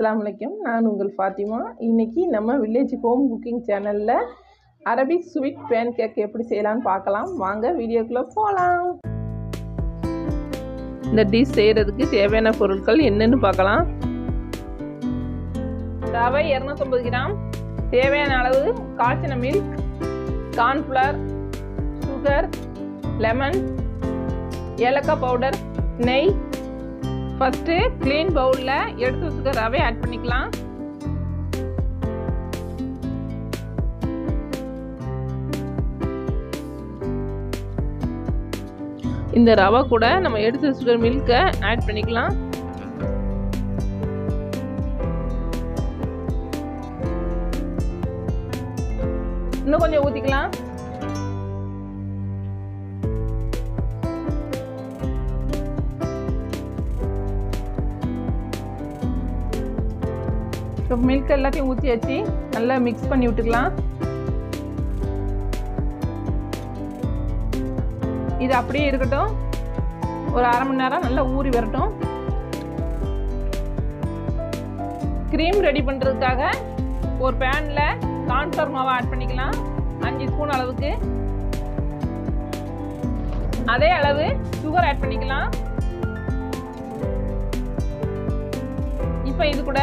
அஸ்ஸலாமு அலைக்கும். நான் உங்கள் ஃபாத்திமா. இன்றைக்கி நம்ம வில்லேஜ் ஹோம் குக்கிங் சேனலில் அரபிக் ஸ்வீட் பேன் கேக் எப்படி செய்யலான்னு பார்க்கலாம். வாங்க வீடியோக்குள்ளே போகலாம். இந்த டிஷ் செய்கிறதுக்கு தேவையான பொருட்கள் என்னென்னு பார்க்கலாம். ரவை 250 கிராம், தேவையான அளவு காய்ச்சின மில்க், கார்ன்ஃப்ளவர், சுகர், லெமன், ஏலக்காய் பவுடர், நெய். ஃபஸ்ட்டு க்ளீன் பவுலில் எடுத்து வச்சுக்க ரவை ஆட் பண்ணிக்கலாம். இந்த ரவை கூட நம்ம எடுத்து வச்சுக்கிற மில்கை ஆட் பண்ணிக்கலாம். இன்னும் கொஞ்சம் ஊற்றிக்கலாம். இப்போ மில்க் எல்லாத்தையும் ஊற்றி வச்சு நல்லா மிக்ஸ் பண்ணி விட்டுக்கலாம். இது அப்படியே இருக்கட்டும். ஒரு அரை மணி நேரம் நல்லா ஊறி வரட்டும். க்ரீம் ரெடி பண்ணுறதுக்காக ஒரு பேனில் கார்ன்ஃப்ளவர் மாவை ஆட் பண்ணிக்கலாம். 5 ஸ்பூன் அளவுக்கு. அதே அளவு சுகர் ஆட் பண்ணிக்கலாம். இப்போ இது கூட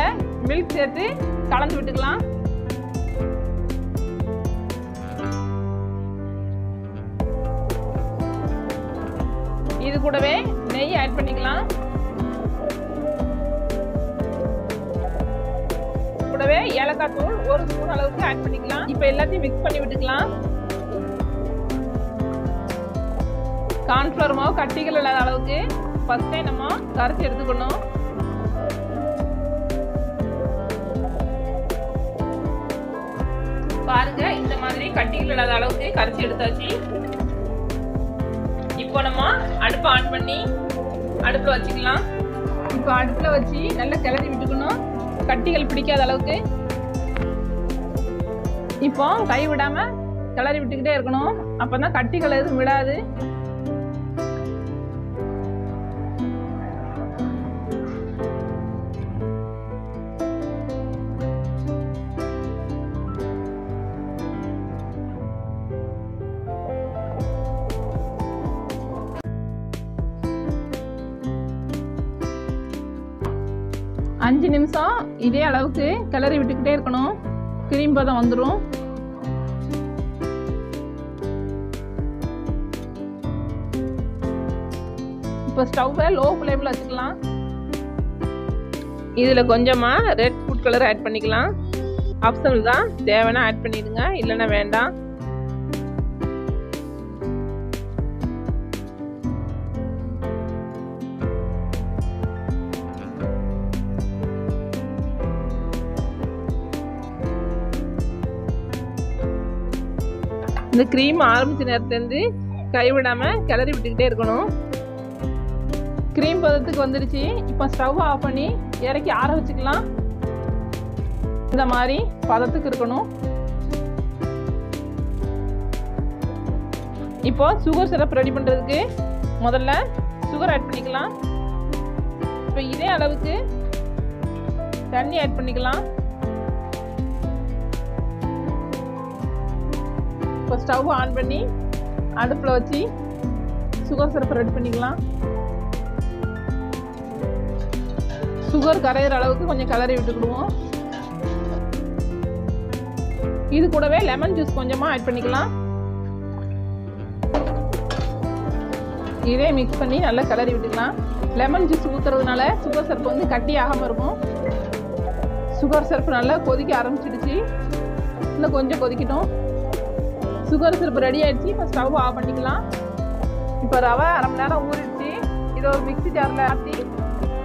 மில்க் சேர்த்து கலந்து விட்டுக்கலாம். இது கூடவே நெய் ஆட் பண்ணிக்கலாம். கூடவே ஏலக்காய் தூள் 1 ஸ்பூன் அளவுக்கு ஆட் பண்ணிக்கலாம். இப்போ எல்லாத்தையும் மிக்ஸ் பண்ணி விட்டுக்கலாம். கார்ன்ஃப்ளவர் மாவு கட்டிகள் இல்லாத அளவுக்கு ஃபர்ஸ்டே நம்ம கரைச்சி எடுத்துக்கணும். பாருங்க, இந்த மாதிரி கட்டிகள் இல்லாத அளவுக்கு கரைச்சி எடுத்தாச்சு. இப்போ நம்ம அடுப்பை ஆன் பண்ணி அடுப்பில் வச்சுக்கலாம். இப்போ அடுப்பில் வச்சு நல்லா கிளறி விட்டுக்கணும், கட்டிகள் பிடிக்காத அளவுக்கு. இப்போ கை விடாம கிளறி விட்டுக்கிட்டே இருக்கணும். அப்பதான் கட்டிகள் எதுவும் விடாது. அஞ்சு நிமிஷம் இதே அளவுக்கு கிளறி விட்டுக்கிட்டே இருக்கணும். கிரீம் பதம் வந்துடும். இப்போ ஸ்டவ்வை லோ ஃப்ளேமில் வச்சுக்கலாம். இதில் கொஞ்சமாக ரெட் ஃபுட் கலர் ஆட் பண்ணிக்கலாம். ஆப்ஷனல் தான், தேவைன்னா ஆட் பண்ணிடுங்க, இல்லைன்னா வேண்டாம். இந்த க்ரீம் ஆரம்பிச்ச நேரத்துலேருந்து கைவிடாமல் கிளறி விட்டுக்கிட்டே இருக்கணும். க்ரீம் பதத்துக்கு வந்துடுச்சு. இப்போ ஸ்டவ் ஆஃப் பண்ணி இறக்கி ஆற வச்சுக்கலாம். இந்த மாதிரி பதத்துக்கு இருக்கணும். இப்போ சுகர் சிரப் ரெடி பண்ணுறதுக்கு முதல்ல சுகர் ஆட் பண்ணிக்கலாம். இப்போ இதே அளவுக்கு தண்ணி ஆட் பண்ணிக்கலாம். இப்போ ஸ்டவ் ஆன் பண்ணி அடுப்பில் வச்சு சுகர் சிரப் ரெடி பண்ணிக்கலாம். சுகர் கரையிற அளவுக்கு கொஞ்சம் கிளறி விட்டுக்கிடுவோம். இது கூடவே லெமன் ஜூஸ் கொஞ்சமாக ஆட் பண்ணிக்கலாம். இதே மிக்ஸ் பண்ணி நல்லா கிளறி விட்டுக்கலாம். லெமன் ஜூஸ் ஊற்றுறதுனால சுகர் சிரப் வந்து கட்டி ஆகாமல் இருக்கும். சுகர் சிரப் நல்லா கொதிக்க ஆரம்பிச்சிடுச்சு. இன்னும் கொஞ்சம் கொதிக்கட்டும். சுகர் சிரப் ரெடி ஆகிடுச்சு. இப்போ ஸ்டவ் ஆஃப் பண்ணிக்கலாம். இப்போ ரவை அரை மணி நேரம் ஊறிடுச்சு. இதை ஒரு மிக்ஸி ஜாரில் ஆற்றி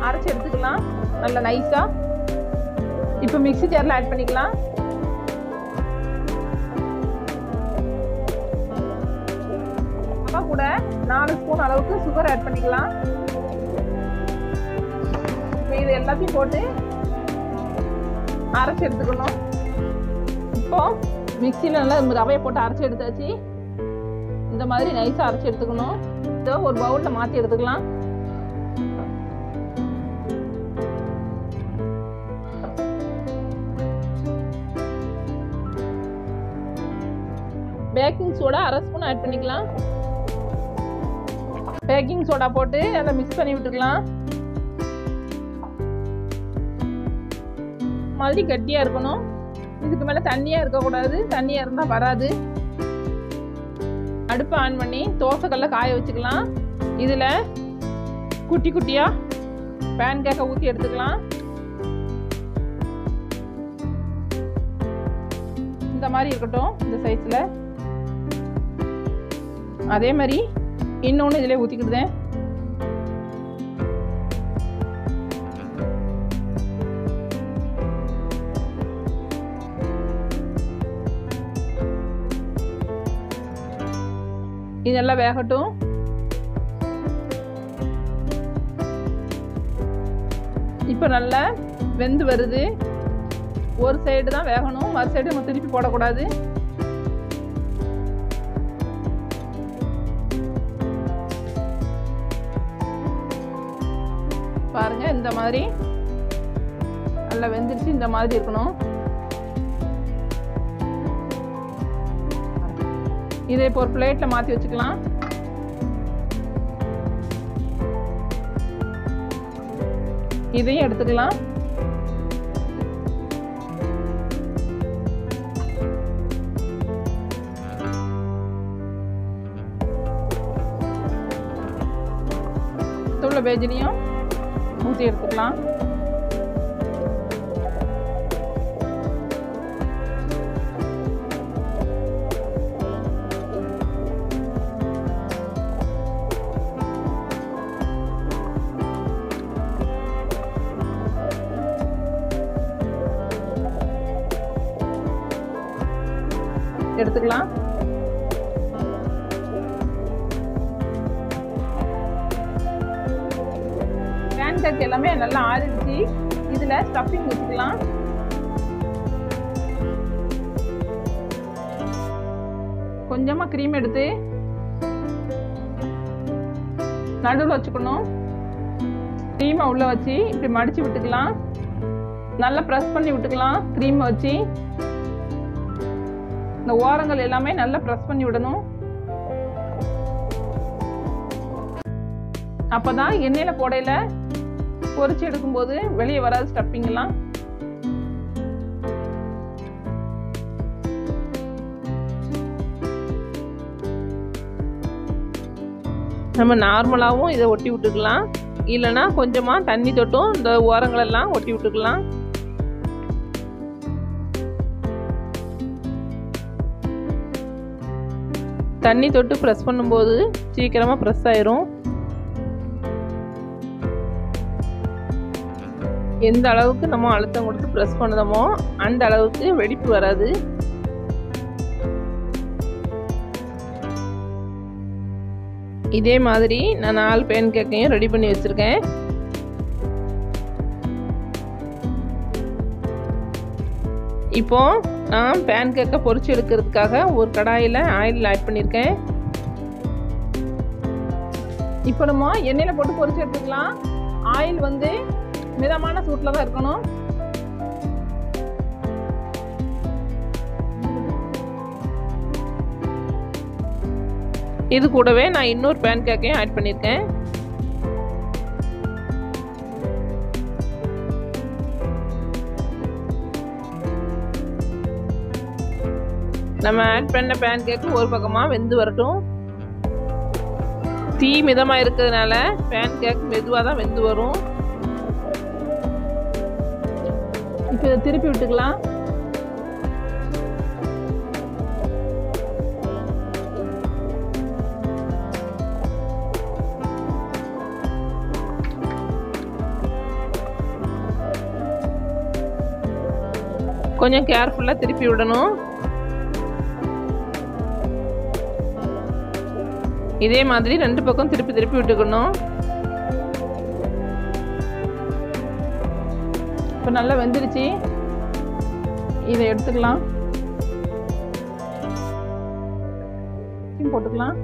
அரைச்சி எடுத்துக்கலாம் நல்லா நைஸாக. இப்போ மிக்ஸி ஜாரில் ஆட் பண்ணிக்கலாம். ரவை கூட 4 ஸ்பூன் அளவுக்கு சுகர் ஆட் பண்ணிக்கலாம். இப்போ இது எல்லாத்தையும் போட்டு அரைச்சி எடுத்துக்கணும். இப்போ மிக்ஸியில் நல்லா ரவையை போட்டு அரைச்சி எடுத்தாச்சு. இந்த மாதிரி நைஸாக அரைச்சி எடுத்துக்கணும். இதை ஒரு பவுலில் மாற்றி எடுத்துக்கலாம். பேக்கிங் சோடா 1/2 ஸ்பூன் ஆட் பண்ணிக்கலாம். பேக்கிங் சோடா போட்டு அதை மிக்ஸ் பண்ணி விட்டுக்கலாம். மாதிரி கட்டியாக இருக்கணும். இதுக்கு மேலே தண்ணியாக இருக்கக்கூடாது. தண்ணியாக இருந்தால் வராது. அடுப்பை ஆன் பண்ணி தோசைக்கல்ல காய வச்சுக்கலாம். இதில் குட்டி குட்டியாக பேன் கேக்கை ஊற்றி எடுத்துக்கலாம். இந்த மாதிரி இருக்கட்டும், இந்த சைஸில். அதே மாதிரி இன்னொன்று இதில் ஊற்றிக்கிடுதேன். இதெல்லாம் வேகட்டும். இப்போ நல்லா வெந்து வருது. ஒரு சைடு தான் வேகணும், மறு சைடு நம்ம திருப்பி போடக்கூடாது. பாருங்க, இந்த மாதிரி நல்லா வெந்துருச்சு. இந்த மாதிரி இருக்கணும். இதை இப்போ ஒரு பிளேட்ல மாற்றி வச்சுக்கலாம். இதையும் எடுத்துக்கலாம். துள்ள பேஜிலையும் ஊற்றி எடுத்துக்கலாம். எடுத்துக்கலாம். பேன் கேக் எல்லாமே நல்லா ஆறிடுச்சு. இதுல ஸ்டஃபிங் வச்சுக்கலாம். கொஞ்சமா கிரீம் எடுத்து நடுவில் வச்சுக்கணும். கிரீமை உள்ள வச்சு இப்படி மடிச்சு விட்டுக்கலாம். நல்லா ப்ரெஸ் பண்ணி விட்டுக்கலாம். கிரீமை வச்சு இந்த ஓரங்கள் எல்லாமே நல்லா ப்ரெஸ் பண்ணி விடணும். அப்பதான் எண்ணெயில போடையில பொரிச்சு எடுக்கும்போது வெளியே வராது ஸ்டஃபிங் எல்லாம். நம்ம நார்மலாகவும் இதை ஒட்டி விட்டுக்கலாம். இல்லைன்னா கொஞ்சமா தண்ணி தொட்டும் இந்த ஓரங்களெல்லாம் ஒட்டி விட்டுக்கலாம். தண்ணி தொட்டு ப்ரெஸ் பண்ணும்போது சீக்கிரமாக ப்ரெஸ் ஆயிரும். எந்த அளவுக்கு நம்ம அழுத்தம் கொடுத்து ப்ரெஸ் பண்ணுதோமோ அந்த அளவுக்கு வெடிப்பு வராது. இதே மாதிரி நான் 4 பேன் கேக்கையும் ரெடி பண்ணி வச்சுருக்கேன். இப்போ நான் பேன் கேக்கை பொரிச்சு எடுக்கிறதுக்காக ஒரு கடாயில் ஆயில் ஆட் பண்ணியிருக்கேன். இப்போ நம்ம எண்ணெயில் போட்டு பொரிச்சு எடுத்துக்கலாம். ஆயில் வந்து மிதமான சூட்டில் தான் இருக்கணும். இது கூடவே நான் இன்னொரு பேன் கேக்கையும் ஆட் பண்ணியிருக்கேன். நம்ம ஆட் பண்ண பேன் கேக்கு ஒரு பக்கமாக வெந்து வரட்டும். தீ மிதமாக இருக்கிறதுனால பேன் கேக் மெதுவாக தான் வெந்து வரும். இப்போ இதை திருப்பி விட்டுக்கலாம். கொஞ்சம் கேர்ஃபுல்லாக திருப்பி விடணும். இதே மாதிரி 2 பக்கம் திருப்பி திருப்பி விட்டுக்கணும். இப்போ நல்லா வெந்துருச்சு. இதை எடுத்துக்கலாம். போட்டுக்கலாம்.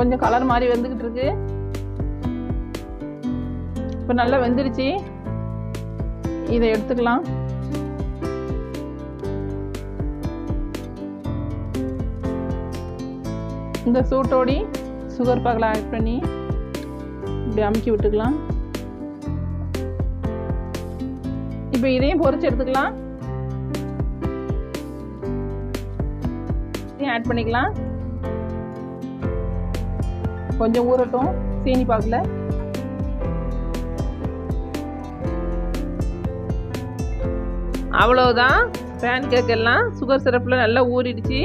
கொஞ்சம் கலர் மாதிரி வந்துக்கிட்டு இருக்கு. இப்போ நல்லா வெந்துருச்சு. இதை எடுத்துக்கலாம். இந்த சூட்டோடி சுகர் பாகில் ஆட் பண்ணி இப்படி அமுக்கி விட்டுக்கலாம். இப்போ இதையும் பொரிச்சு எடுத்துக்கலாம். இதையும் ஆட் பண்ணிக்கலாம். கொஞ்சம் ஊறட்டும் சீனி பாகில். அவ்வளவுதான், பேன் கேக் எல்லாம் சுகர் சிரப்பில் நல்லா ஊறிடுச்சு.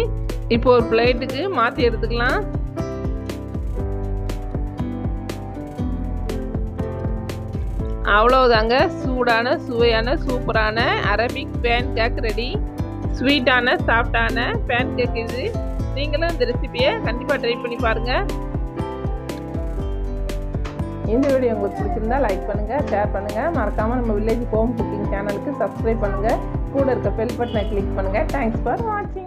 இப்போ ஒரு பிளேட்டுக்கு மாற்றி எடுத்துக்கலாம். அவ்வளவுதாங்க, சூடான சுவையான சூப்பரான அரபிக் பேன் கேக் ரெடி. ஸ்வீட்டான சாஃப்டான பேன் கேக் இது. நீங்களும் இந்த ரெசிபியை கண்டிப்பாக ட்ரை பண்ணி பாருங்கள். இந்த வீடியோ உங்களுக்கு பிடிச்சிருந்தா லைக் பண்ணுங்கள், ஷேர் பண்ணுங்கள். மறக்காமல் நம்ம வில்லேஜ் ஹோம் குக்கிங் சேனலுக்கு சப்ஸ்கிரைப் பண்ணுங்கள். கூட இருக்க பெல் பட்டனை கிளிக் பண்ணுங்கள். தேங்க்ஸ் ஃபார் வாட்சிங்.